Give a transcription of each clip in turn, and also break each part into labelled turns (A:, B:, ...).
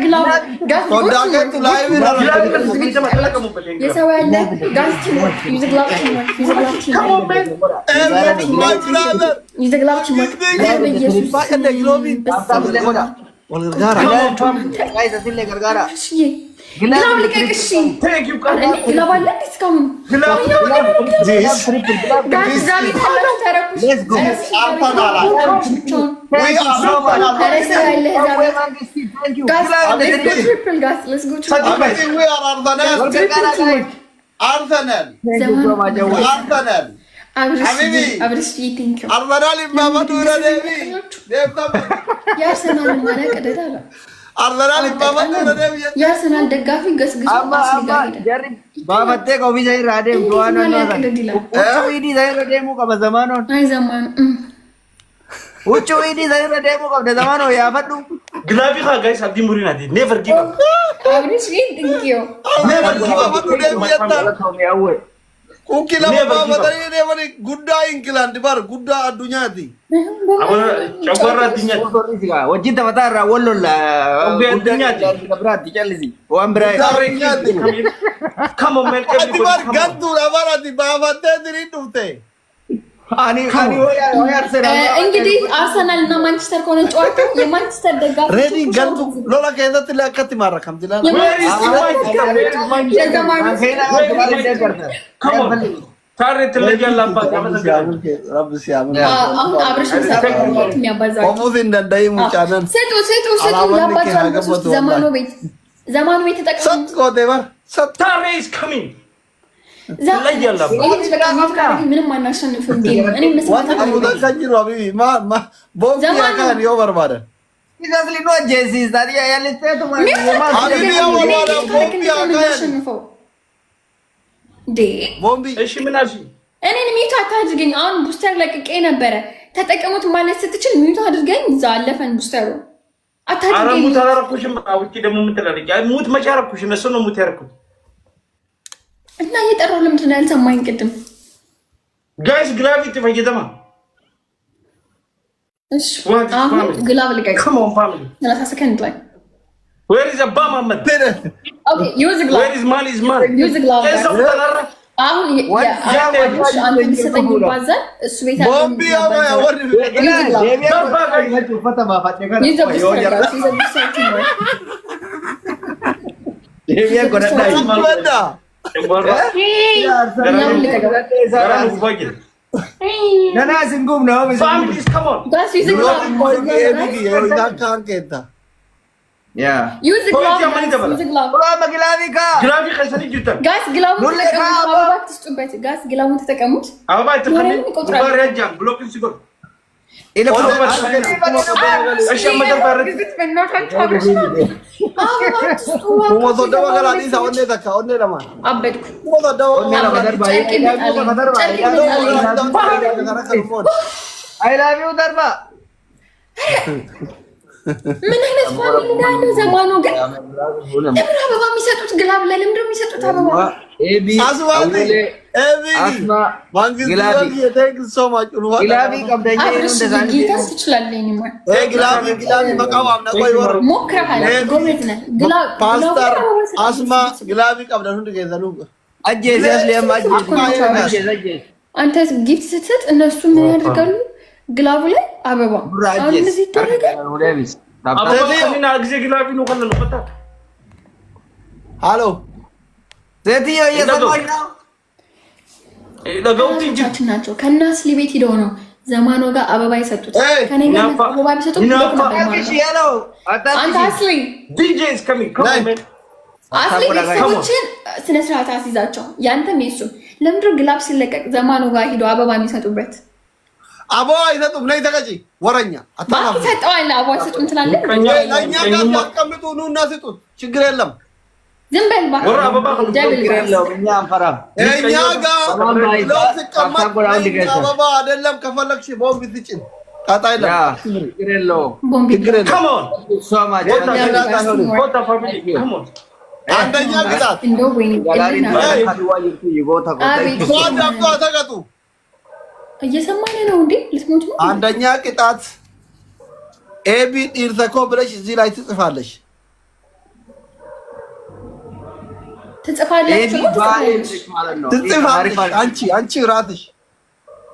A: ግላብ ጋስ ኮንዳክት ላይ የሰው ያለ ጋስ ቲሞር ዩዝ ግላብ ቲሞር ዩዝ ግላብ ቲሞር በኢየሱስ ግላብ ልቀቅሽ ግላብ አለ እስካሁን የአርሰናል ደጋፊ ገስግስ ባመቴ ቆቢዛ ይራዴ ዱዋና ኡቹ ዘይረዴሙ ቀበዘማኖ አይዘማን ኡቹ ዘይረዴሙ ቀበዘማኖ ያፈዱ ግላቢ ጋይስ አብዲ ሙሪናዲ ኔቨር ጊቭ አፕ አብሪሽ ቲንኪዩ ኔቨር ጊቭ አፕ ያው Ukila baba tadi dia beri gudda England bar gudda adunya ti. Apa coba adunya. Wajib tamatara wallola. Adunya ti. Berarti chalisi. O ambrai. Come on man. Ati bar gantu abara ti baba tadi tute. Ani እንግዲህ አርሰናል እና ማንቸስተር ከሆነ ጨዋታው የማንቸስተር ደጋፊ ሬዲ gantu lola kayda tilakati marakam dilana. ታሬ ትለያላባት ረብስ ያምን አሁን አብርሽ ሰፈር የሚያባዛው ኦሞዚ እንደዳይ ሙጫነን ሴቱ ያባዛው ዘማኑ ቤት ተጠቅሞ ሰጥቆቴ በር ታሬ is coming ምንም አናሸንፍም እኔ መስማት አልወጣኝ ነው አቢ ማ ቦምብ ያካን ይወር ባደ ይዛስ ሊኖ ጄሲ ዛዲያ ያለስተቱ ማለት አቢ ያወራ ቦምብ ያካን ዴ ቦምቢ እሺ ምን አልሽ እኔን ሚውት አታድርገኝ አሁን ቡስተር ለቅቄ ነበረ ተጠቀሙት ማለት ስትችል ሚውት አድርገኝ እዛ አለፈን ቡስተሩ አታድርገኝ አረ ሙት አላረኩሽም አውጪ ደግሞ ምን ትላለች ሙት መቼ አረኩሽ እነሱ ነው ሙት ያረኩት እና እየጠራው ለምንድን ነው ያልሰማኝ ቅድም ጋይስ ግራቪቲ ፈይተማ እሺ አሁን ግላብ ልቀቅ come on family 30 ሰከንድ ላይ where is Obama man okay use glove where is man use glove አሁን ያ አንተ ቢሰጠኝ ባዛል እሱ ቤት አለ ቦምቢ ያማ ያወር Nana singum no families come on guys use glove yeah use glove glove ግላቪ ካ ግላቪ ከሰኒ ጁታ ጋስ ግላቭ ተጠቀሙት ትስጡበት ጋስ ግላቭ ተጠቀሙት አባ ተፈለኝ ባረጃ ብሎክን ሲጎር ኢለ እሺ መደር ባረጅ ሞቶ ደው ገላዲ ሳውኔ ተካ ኦኔ ለማ አበድኩ ሞቶ ደው መደር ባይ አይ ላቭ ዩ ደርባ ምን አይነት ፋሚሊ ነው ዘማኑ ግን ለምን አበባ የሚሰጡት ግላብ ላይ ለምን የሚሰጡት አበባ ኤቢ አስዋቲ ኤቢ ግላቢ የታይክ ሶ ማች ግላቢ ቀብደኛ ነው እንደዛ ነው ትችላለኝ ማለት ግላቢ መቃወም ነው ቆይ ወር ሞክረሃል ጎበዝ ነህ ግላብ ፓስተር አስማ ግላቢ ቀብደኑ እንደገዘሉ አጄዛስ ለማጅ አንተ ጊፍት ስትሰጥ እነሱ ምን ያደርጋሉ ግላቡ ላይ አበባ አሁን እዚህ ተደረገ አበባና ግዜ ግላቢ ነው ከነሉ ፈታ ሃሎ ዘቲዮ የሰማኝ ነው ለጋውቲ እንጂ ናቸው ከናስ ሊቤት ሄደው ነው ዘማኑ ጋር አበባ ይሰጡት ከኔ ጋር አበባ ይሰጡት ነው አንተ አስሊ ዲጄ is coming come on man አስሊ ሰዎችን ስነ ስርዓት አስይዛቸው ያንተም የሱ ለምንድነው ግላብ ሲለቀቅ ዘማኑ ጋር ሄደው አበባ የሚሰጡበት አቦ አይሰጡም ነይ ተቀጪ ወረኛ አታማም ሰጠዋል አቦ አይሰጡም ትላለህ ለኛ ጋር ያስቀምጡ ኑና ስጡት ችግር የለም ዝም በል ባክ ወራ አበባ ችግር የለም እኛ አንፈራም እኛ ጋር አበባ አይደለም ከፈለግሽ ቦምብ ትጭን ታጣይላ ችግር የለም ቦምብ ችግር የለም come on ሶማ ኮታ ፋሚሊ come on አንደኛ ግዛት እንደው ወይኔ ተቀጡ እየሰማነ ነው እንዴ ልትሞት ነው አንደኛ ቅጣት ኤቢ ኢርተኮ ብለሽ እዚህ ላይ ትጽፋለሽ
B: ትጽፋላችሁ ነው
A: ትጽፋለሽ አንቺ ራስሽ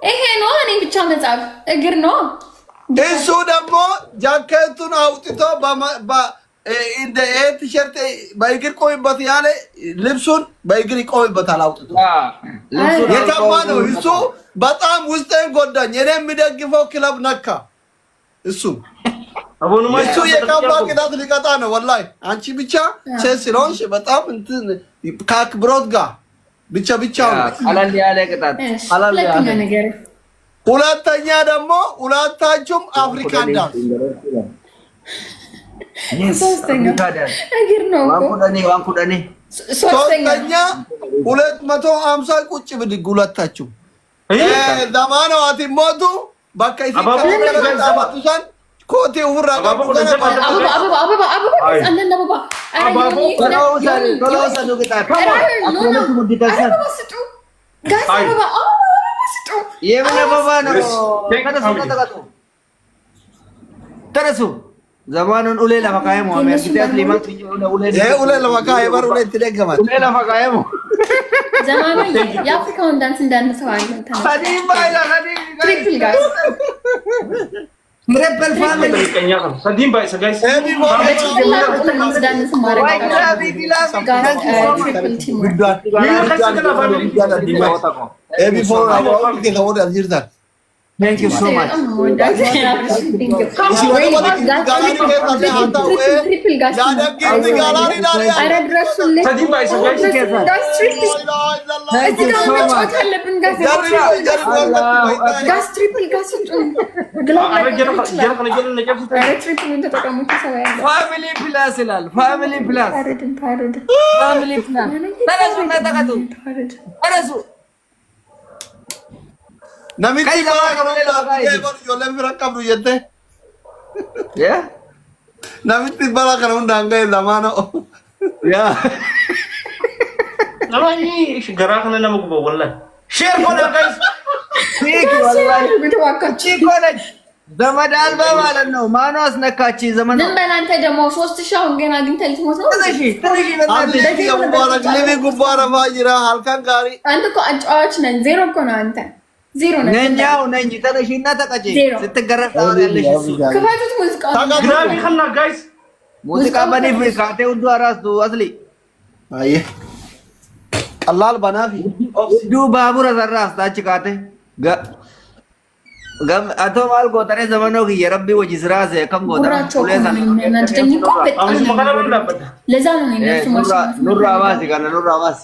B: ይሄ ነው እኔ ብቻ መጻፍ እግር ነው
A: እሱ ደግሞ ጃኬቱን አውጥቶ እንደ ቲሸርት በእግር ቆይበት ያለ ልብሱን በእግር ይቆይበታል አውጥቶ የታማ ነው እሱ በጣም ውስጤን ጎዳኝ እኔ የሚደግፈው ክለብ ነካ እሱ የካባ ቅጣት ሊቀጣ ነው ወላሂ አንቺ ብቻ ሴት ስለሆንሽ በጣም እንትን ከአክብሮት ጋር ብቻ
C: ቀለል ያለ ቅጣት
A: ቀለል ያለ ነገር ሁለተኛ ደግሞ ሁለታችሁም አፍሪካን ዳንስ ሶስተኛ 250 ቁጭ ብድግ ሁለታችሁ ዘማኑ አትሞቱ በቃ ይፈቀዳል ኮቴ ውራ
C: ተነሱ ዘማኑን ኡሌ ለማካየሙ አሜሪካት ሊማት
A: ኡሌ ለማካየ በር ኡሌ ትደገማል
C: ኡሌ ለማካየሙ
B: ዘማኑ የአፍሪካውን ዳንስ እንዳንሰው አይደለም ትሪፕል ጋይስ
C: ትሪፕል ፋሚሊ
D: ሰዲም ባይ ሰጋይስ
C: Thank you so much.
A: Namichi balaa ijoolleen bira qabdu jettee. Namichi balaa kana hundaan ga'e lamaanoo.
D: Namni garaa kana nama guba wallahi. Sheer godha guys.
C: ዘመድ አልባ ማለት ነው። ማነው አስነካች? ዘመን
B: ዝም በል አንተ ደግሞ 3000 አሁን ገና አግኝተህ ልትሞት ነው። አንተ እኮ አጫዋች ነን። ዜሮ እኮ ነው አንተ ዜሮ ነህ።
C: ነኛው ነኝ ተነሽና ተቀጪ ስትገረፍ ታወሪያለሽ። እሱ
B: ክፈቱት ሙዚቃ
D: ግራቢ ከና ጋይስ
C: ሙዚቃ በኔ ፍቃቴ ወንዱ አራሱ አስሊ
A: አይ ቀላል ባናፊ
C: ዱ ባቡረ ዘራስ ታች ካቴ ገም አቶ ማል ጎተሬ ዘመኖ የረቢ ወጂ ስራ ዘ ከም ጎተራ
B: ለዛ ነው እነሱ ማሽን
C: ኑራ አባሲ ጋር ኑራ አባሲ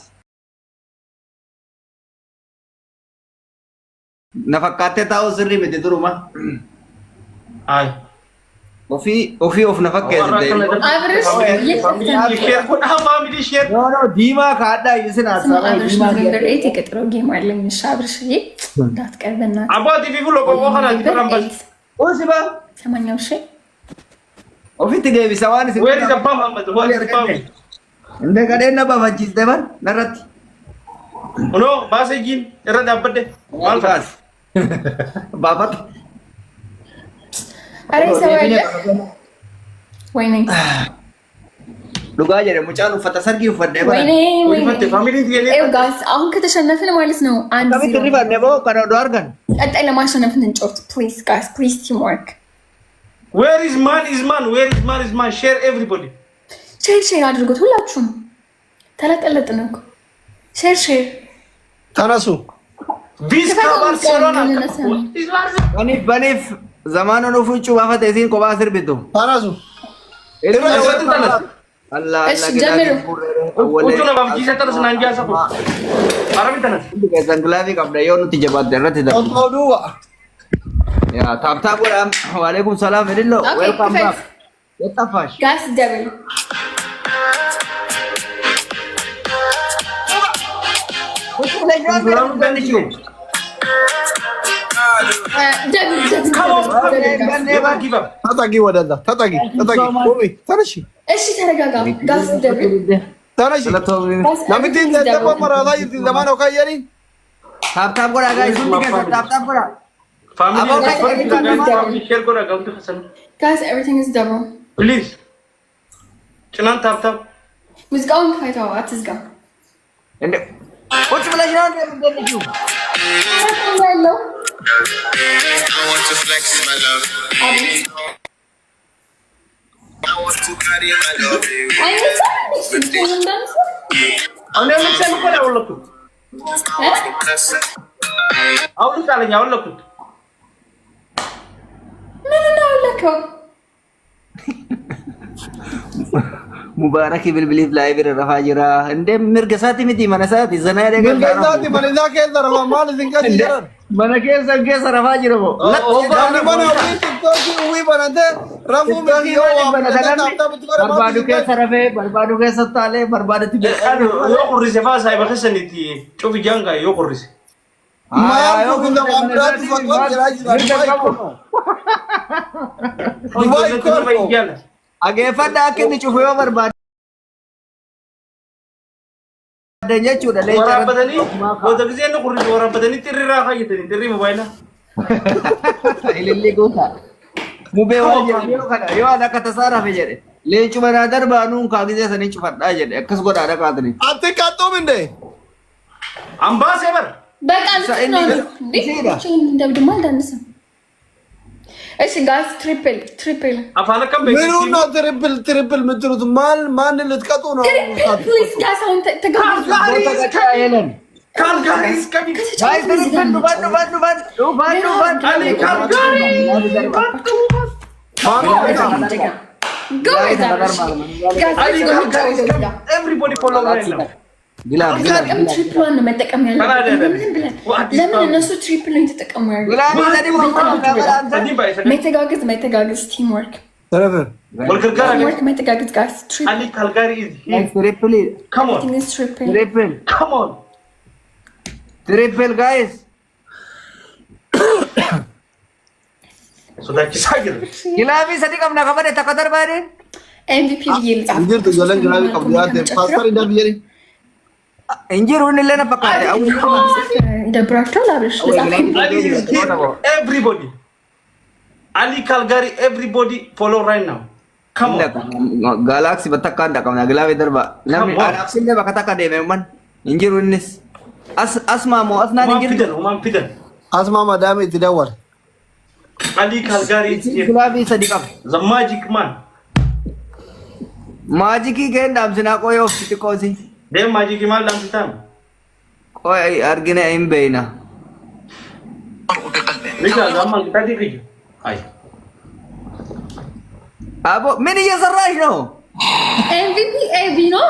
C: nafakkaate taa'u sirrii miti duruma
D: ay
C: ofii of nafakkeessite
D: no
C: diimaa kaadhaa isin haasawaa
B: diimaa ገበሬት የቀጥረው ጌም አለኝ ሻብርሽ እንዳትቀርበና
D: አባቲ ቢፉ ለቆቆ ካና ይተራምባል
C: ኦሲባ
B: ሰማኛው እሺ
C: ኦፊት ገቢሳዋን
D: ወይ ደባ ማመድ ወይ ደባ
C: እንደ ቀደና ባፋጂስ ደባር ነረት
D: ኖ ባሰጂን እረዳበደ ማልፋስ
C: ባባት
B: አሬ ሰዋዬ ወይኔ
C: ሉጋ ጀረ ሙጫኑ ፈተሰርጊ ፈደ
B: ወይኔ
D: ፋሚሊ ዲኔ
B: ጋይስ አሁን ከተሸነፍን ማለት ነው አንድ
C: ከቤት ሪፋ ነቦ ከነዶ አርገን
B: ቀጣይ ለማሸነፍ እንጮት ፕሊዝ ጋይስ ፕሊዝ ቲም ወርክ
D: ዌር ኢዝ ማን ሼር ኤቭሪባዲ
B: ሼር አድርጉት ሁላችሁም ተለጠለጥን እኮ ሼር
A: ተነሱ
D: ቪስካ ባርሴሎና
C: በኔፍ ዘማኑ ነው ፍንጩ ባፈተ እዚን ቆባ ስር ቢቱ
A: ተነሱ
C: አላህ
B: እሺ ጀምሩ
D: ኡቹ ነው ባብጂ ሰተርስ ናንጂ አሰፉ አረቢ ተነስ
C: ዘንግላቪ ቀብዳ የሆኑ ትጀባት ደረት ደ
A: ኦዱዋ
C: ያ ታብታ ወራም ወአለይኩም ሰላም እድሎ ዌልካም ባክ የጣፋሽ
B: ጋስ ደብል
A: ታጣቂ ወደዛ ታጣቂ ቆይ ተነሺ
B: እሺ ተረጋጋ ጋስ ደብል
A: ተነሺ ለምንድን ነው መራራ ይት ዘማኑ ካየሪ
C: ታብታብ ጎራ ጋይስ ሁሉ ታብታብ ጎራ
D: ፋሚሊ ሼር ጎራ ጋውት ከሰን
B: ጋስ ኤቭሪቲንግ ኢዝ ደብል
D: ፕሊዝ ጭናን ታብታብ
B: ሙዚቃውን ካይታው አትዝጋ
C: እንዴ ቁጭ ብለሽ ነው እንደምትደልጂው?
B: ያለው
D: አሁን ለምሳሌ እኮ ነው ያወለኩት። አሁን ታለኝ ያወለኩት
B: ምን ነው ያወለከው?
C: ሙባረክ bilbiliif laayif irra rafaa jira. Indee mirga isaati miti mana isaati zana yaadee
A: mirga isaati mana isaa keessa rafaa maal isin gadi jiran?
C: Mana keessa rafaa jira moo?
A: Namni mana ofii tiktookii uwwii banatee rafuu miti yoo waa
C: barbaadu keessa rafee barbaadu keessa taalee barbaadutti beekaadhu.
D: yoo qurrise faa saayiba keessanitti cufi janga yoo qurrise.
A: Mayaan kukunta waan biraatti fakkoon jiraa jiran. Dubaay korko.
C: Ageeffadhaa akka inni cufu yoo barbaadan jechuudha.
D: Waraabbatanii goota gisee inni qurrise waraabbatanii xirriirraa fayyadanii xirrii mobaayilaa.
C: Ilillee goota. Mubee waan jedhe yoo kana yoo ana akka tasaa rafe jedhe leencuma naa darbaanuun kaa gisee sanii cufadhaa jedhe akkas godhaa dhaqaatanii.
A: Ati kattuum indee?
D: Ambaasee bara.
B: በቃ እንደብድማ እንዳንስም እሺ ጋይስ ትሪፕል
D: አፋን ከም
A: ምን ነው ትሪፕል ምትሉት? ማን ልትቀጡ ነው?
B: ፕሊዝ ጋይስ አሁን ተጋሩ
D: ካልጋሪስ ከሚ
C: ጋይስ
D: everybody follow right now.
B: ትሪፕል ነው መጠቀም ያለብን። ለምን እነሱ ትሪፕል ነው የተጠቀሙ ያሉት? መተጋገዝ ቲም ወርክ መተጋገዝ ጋይስ
D: Ali Calgary is here. Come on.
C: Triple guys.
D: So that is how you.
C: Gilabi sadi kamna kabade takadar bare.
B: MVP ይልጻፍ
A: እንግዲህ ተገለን ግላቢ ቀብያት ፓስተር እንደብየሪ
C: እንጂር ወንለና ፈቃደ አው
B: ደብራቸው ላብሽ
D: Everybody. Ali Calgary, everybody follow right now. Come on.
C: Galaxy batakka ndakamna gilabi darba. Nami Galaxy bakataka de memman. Injir wonnis. Asma mo asna injir.
D: Fidan.
A: asma madame tidawar
D: Ali Calgary is here.
C: Gilabi sadikam.
D: The magic man.
C: Magic ki gendam sina koyo fitikosi.
D: Dem magic man dam sitam.
C: Koy argina imbeina.
D: Nika zaman kita dikij. Hai.
C: Abo mini ya sarrash no.
B: MVP AB no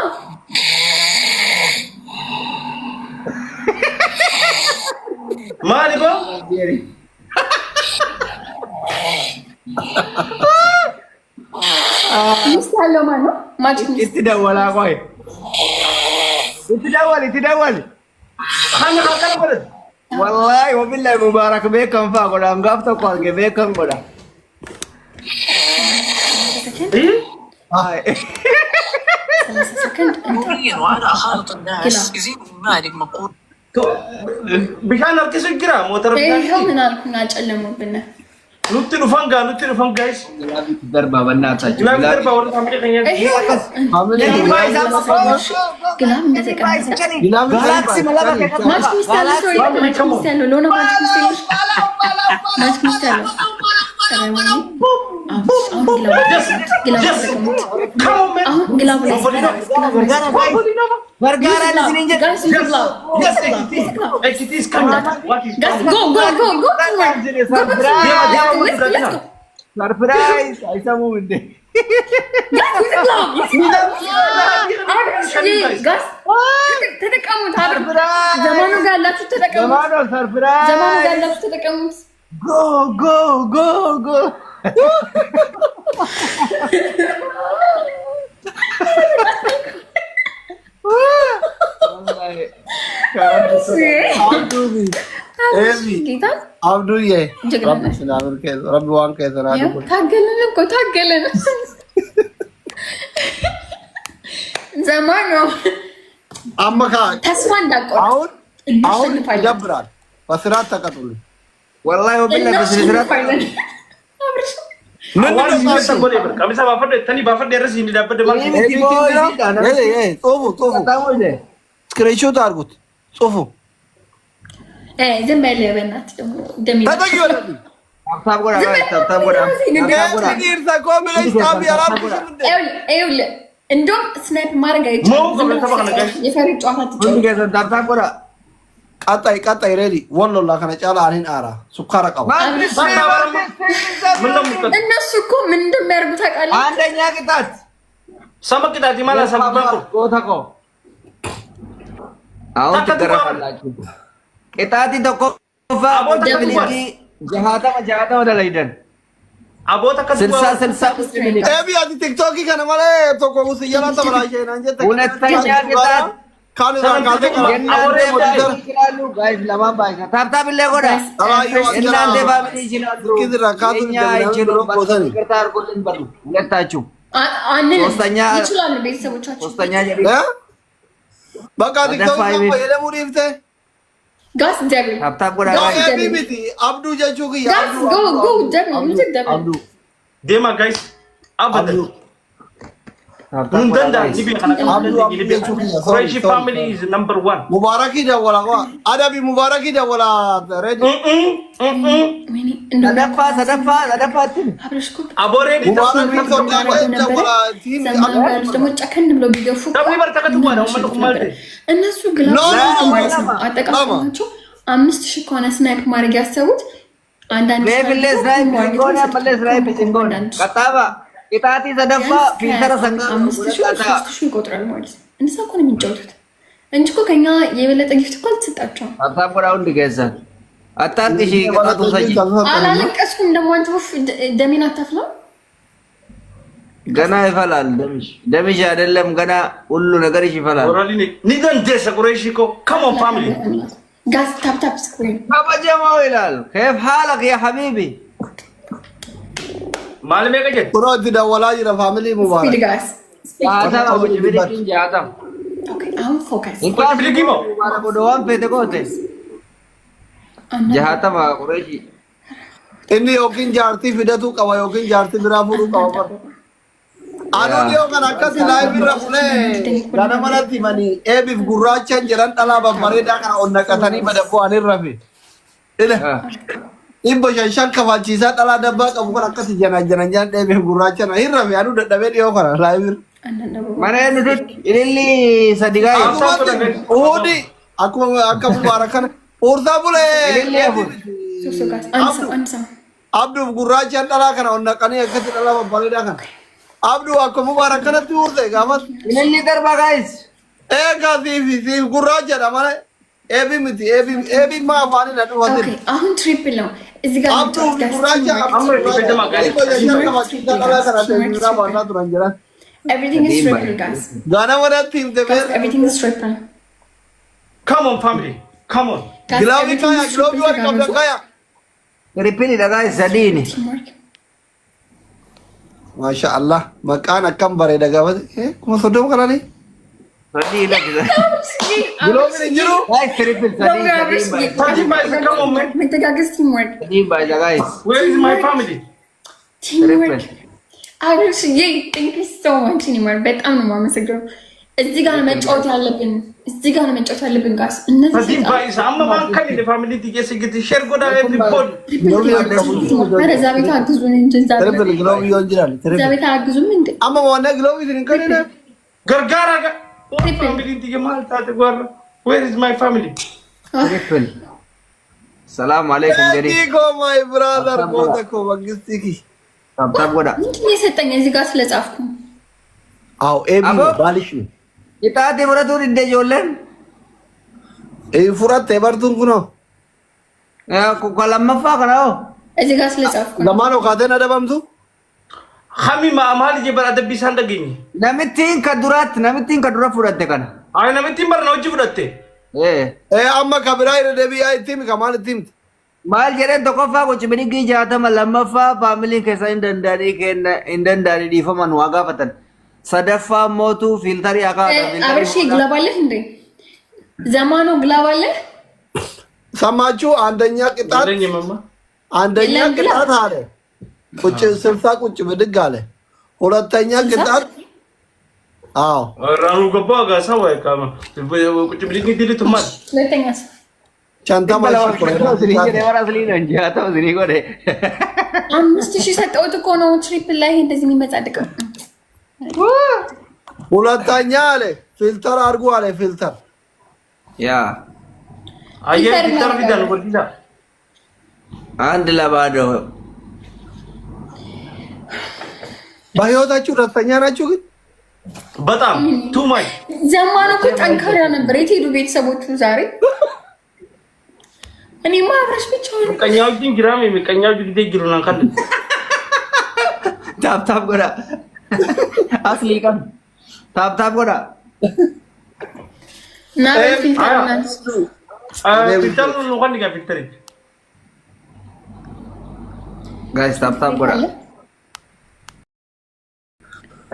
D: Mali ba?
B: Misalnya mana? Macam
C: Tidak wala koy. Tidak wal.
D: Hanya kakak boleh.
C: Wallahi wabillahi mubarak bekam fa goda ngafta ko ge bekam goda.
B: second
E: وأنا أخالط الناس يزيدوا مالك مقول
D: Bihan arki segira motor
B: ይሄው
D: bihan.
B: ምን አልኩኝ አጨለሙብን
D: Nutti nufan guys.
C: Darba bannataችሁ
D: Gilabi darba wala tamri kanya.
B: ግላብ እንደተቀመጠ
C: Galaxy malaba
B: ማች ሚስተር ሶሪ ማች ሚስተር ሎና ማች ሚስተር ማች ሚስተር
D: Come on man.
B: ግላብ
C: Vergara di sini aja.
B: guys
D: Yes, it is coming. What is
B: go
C: Surprise. Aisa mau mende.
B: ተጠቀሙት ዘመኑ ጋር ያላችሁ ተጠቀሙት
C: Zamano surprise.
B: ዘመኑ ጋር ያላችሁ ተጠቀሙት
C: Go.
B: ጌታ
A: abdu ye rabbi sinamir ke rabbi wan ke zara
B: ታገለን እኮ ታገለን ዘመኑ
A: አመካ
B: ተስፋ እንዳቆርጥ
A: አሁን ይደብራል በስራት ተቀጡልኝ
C: Wallahi wabillahi bisnisrat.
D: Awal semester boleh ber. Kami sama Fadil. Tani Bapak deres ini dapat demal.
A: ጦፉ
C: Tahu je.
A: እስከ ስክሪንሾት አድርጉት ጽፉ።
B: ዝም በል በእናትህ ደግሞ ደም እንደውም ስናይፕ ማድረግ አይቻልም። የፈሪ ጨዋታ ትጫወት።
A: ቀጣይ ሬዲ ወሎላ ከነ ጫላ አሪን አራ ሱካራ ቀባ
B: እነሱ እኮ ምን እንደሚያደርጉ ታውቃለህ?
C: አንደኛ ቅጣት
D: ሰማ ቅጣት ይማላ ሰባቆ
C: ቆታቆ አሁን ትገረፋላችሁ። ቅጣት ተቆፋ ወደብልቲ ጃሃታ ወደ ላይደን
D: አቦታ ከስልሳ
C: 60 ሚኒት
A: ኤቢ አዲ ቲክቶክ ከነ ማለ ቶኮ ውስ ይያላ ተበላሽ ናንጀ
C: ሁለተኛ ቅጣት ጋይስ ለማን ባይ ታብታብ ለጎዳ እናንተ ባምን ይችላሉ እኛ አይችሉም። ይቅርታ አድርጉልን በሉ ሁለታችሁ። ሶስተኛ
B: ይችላሉ ቤተሰቦቻችሁ።
C: ሶስተኛ
A: በቃ ቲክቶክ ነው የለሙሪ ፍተ
B: ጋስ ደብል
C: ታብታብ ጎዳ
A: ኤቢ ሚቲ አብዱ ጀቹ ያ
B: ጎ ደብል
D: አብዱ ዴማ ጋይስ አበደ Quraishi family is number 1.
A: Mubaraki dawala wa adabi Mubaraki dawala ready.
C: Sadafa tin.
D: Abore di
A: Mubaraki dawala team
B: ደግሞ ጨከን ብሎ ቢገፉ
D: Tapi bertakat dua dong menuk malte.
B: እነሱ ግላፍ ማለት ነው። አጠቃቀማቸው 5000 ከሆነ ስናይፕ ማድረግ ያሰቡት አንዳንድ
C: ሌቭልስ ራይት ጎና መለስ ራይት ቢንጎና ቀጣባ ቅጣት ሰደፋ ፊልተር ሰንጋ
B: 5000 ይቆጥራል ማለት ነው። እንደዛ እኮ ነው የሚጫወቱት እንጂ እኮ ከኛ የበለጠ ጊፍት እኮ አልተሰጣቸውም።
C: ሀብታም ጎራውን ድገዛል አታጥቂ ቅጣቱ ሰጂ
B: አላለቀስኩም። ደግሞ አንተ ወፍ ደሜን አታፍላ
C: ገና ይፈላል። ደምሽ አይደለም ገና ሁሉ ነገርሽ ይፈላል።
D: Oralini nidan desa Quraishi ko come on family.
B: ጋስ ታፕ ስክሪን
C: ባባጀማው ይላል كيف حالك يا حبيبي
D: Malam ya kajet.
A: Quraish dawala ira family
B: ስፒድ
A: Mubarak.
B: ጋስ
C: आता ወጅ ቢልኪን ጃታ
B: ኦኬ አሁን ፎከስ
D: Kau beli gimo?
C: Mubarak doan pe dekote jahata ma Quraishi
A: Inni yokin jaarti fidatu qaba yokin jaarti bira furu qaba. Anu dio kan akkasi live irra fule gana manatti mani ebif gurrachan jiran dhala babbareeda kana onnaqatanii badabbo anirra fi. Ile Ibbo shan kafalchiisaa dhalaa dabbaa qabu kan akkasi janan ebif gurrachan irra fi anu dadhabee dhiyoo kana live irra.
C: mana nudut ililli sadigai
A: Udi akka Mubarak kana ursa bule
C: ililli afu
B: ሶሶ ጋስ አንሳ
A: Abdu gurrachan dhalaa kana onnaqanii akkasi dhalaa babbareeda kana. Abdu akka Mubarak kanatti urte gaamat
C: ililli darba guys
A: eega si gurraacha dha male ebi miti ebi ma afaan na dhufa
B: ኦኬ አሁን ትሪፕል ነው እዚህ ጋር
A: abdu gurraacha
D: Amma itti magari.
B: everything is triple guys
A: gana manatti himte
B: guys everything is triple
D: Come on family. Come on.
B: guys
A: gilaabi
B: everything
A: kaya
B: is
A: giloobi
B: triple
A: waan qabda kaya
C: ripili da guys sadini
B: teamwork
A: masha Allah maqaan akkam bareeda gaafa kuma soddoma kanani
C: sadini
A: giloobi hin jiru
C: guys triple sadini
D: Come on man.
B: መተጋገዝ teamwork
C: sadini by the guys
D: Where is my family?
B: teamwork አብርሽ thank you so much anymore በጣም ነው የማመሰግነው። እዚህ ጋር ነው መጫወት ያለብን ጋስ እነዚህ
D: Fazim Bais. Amma man kan the family tige sigiti share goda everybody.
B: እዛ ቤት አግዙን እንጂ እዛ
A: triple giloobi yoo jiran
B: እዛ
A: triple
B: ቤት አግዙም እንዴ
A: amma wanna giloobi sin kanina
D: Gargara ga. What family tige mal tate guarda. Where is my family?
C: triple salam alaikum jari
A: iko my brother bota ko magistiki
C: tab goda
B: ምንድን ነው የሰጠኝ እዚህ ጋር ስለጻፍኩ
A: aw ebi
C: Abo?
A: balish
C: kita ati muratu inde jollen
A: e furatte bartun kuno
C: ku kalamma kana o
B: እዚህ ጋር ስለጻፍኩ
A: lamano katena dabamtu
D: Hami ma amali je barada bisan dagini.
C: namittiin ka dura fudhatte kana
D: Ay namitti barna hojii fudhatte.
A: e amma kabira ira debi ay tim kamal tim
C: maal jedhen tokkoffaa gochi bidigii 60 lammaffaa faamiliin keessa hin danda'anii dhiifaman waa gaafatan sadaffaa mootu fiiltarii
B: አብርሽ ግላብ አለህ እንዴ ዘማኑ ግላብ አለህ
A: ሰማችሁ አንደኛ ቅጣት
D: Danya mama.
A: አንደኛ ቅጣት አለ ቁጭ 60 ቁጭ ብድግ አለ ሁለተኛ ቅጣት
F: አዎ
D: ራኑ ገባ ጋሳ ወይ ካማ ቁጭ ብድግ ዲሊት ማል
B: ሁለተኛስ
F: ቻንታ ማለት ነው።
B: 5000 ሰጠሁት እኮ ነው ትሪፕል ላይ እንደዚህ የሚመጻደቀው።
F: ሁለተኛ አለ ፊልተር አድርጉ አለ ፊልተር
C: ያ
D: አየህ ፊልተር ቢዳል ወዲዳ
C: አንድ ለባዶ
F: በህይወታችሁ ደስተኛ ናችሁ ግን
D: በጣም ቱ ማች
B: ዘማኑ እኮ ጠንካራ ነበር። የት ሄዱ ቤተሰቦቹ ዛሬ? እኔ ማብረሽ ብቻ ነው
D: ቀኛው ግን ግራም የሚቀኛው ጊዜ ይግሩና ካለ
C: ታፕ ጎዳ አስሊቀም ታፕ ጎዳ
B: ና ፊልተር ናንስ
D: ፊልተር ነው እንኳን ዲጋ ፊልተር
C: ጋይስ ታፕ ጎዳ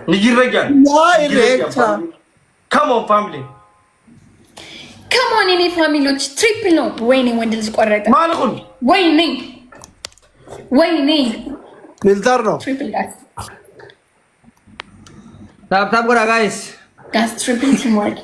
D: ንጅረጃል come on family
B: come on እኔ ፋሚሊዎች ትሪፕል ነው። ወይኔ ወንድ ልጅ ቆረጠ።
D: ማለቁን
B: ወይኔ
F: ፊልተር ነው።
B: ትሪፕል ጋስ
C: ታፕ ጎዳ ጋይስ
B: ትሪፕል ቲም ወርክ